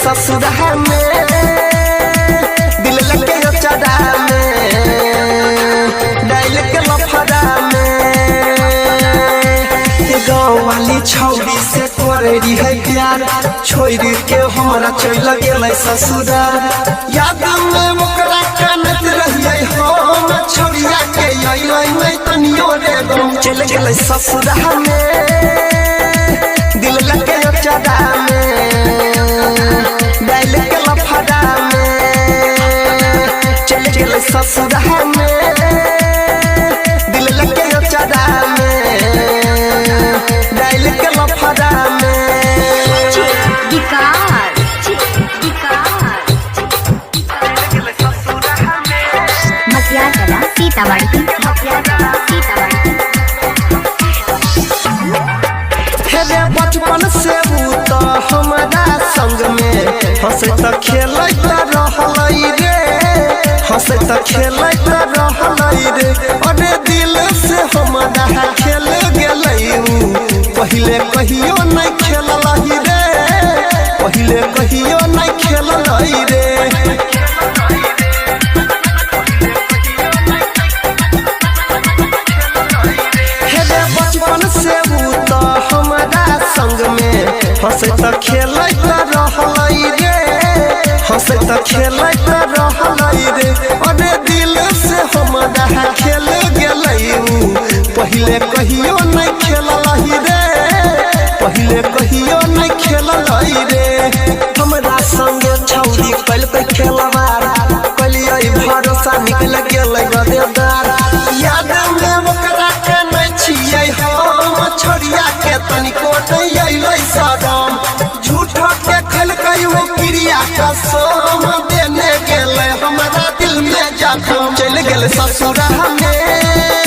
ससुरा में दिल लगे चढ़ा में डाल के लफड़ा में गाँव वाली छौरी से करे है प्यार छोड़ के हमरा चल गेल ससुरा याद में ओकरा कानत रहिए हम छोड़िया के नहीं तनियो रे गम चल गेल ससुरा में दिल लगे चढ़ा में डाल के लफड़ा में चल गेल ससुरा में दिल लगे चढ़ा में डाल के लफड़ा में बचपन से तो हमारा संग में हंसे त खेलत रहलई रे हंसे त खेलत रहलई रे अरे दिल से हमारा खेल गेलई पहले कहियो नहीं खेललही रे पहले कहियो नहीं खेललई रे बचपन से तो हमारा संग में हंसे त खेलत रहलई रे हंसे त खेलत रहलई रे अरे दिल से हमारा खेल गेलई पहले कहियो नहीं खेललही रे पहले कहियो नहीं खेललई रे हमरा संग छौरी कल पे खेलवार कलियै भरोसा निकल गेलै गदेदार याद में ओकरा के नहीं छियै हम छोड़िया के तनिको नहीं अइलै सदम झूठो के खलकै वो क्रिया कसम देने गेलै हमरा दिल में जखम चल गेल ससुरा में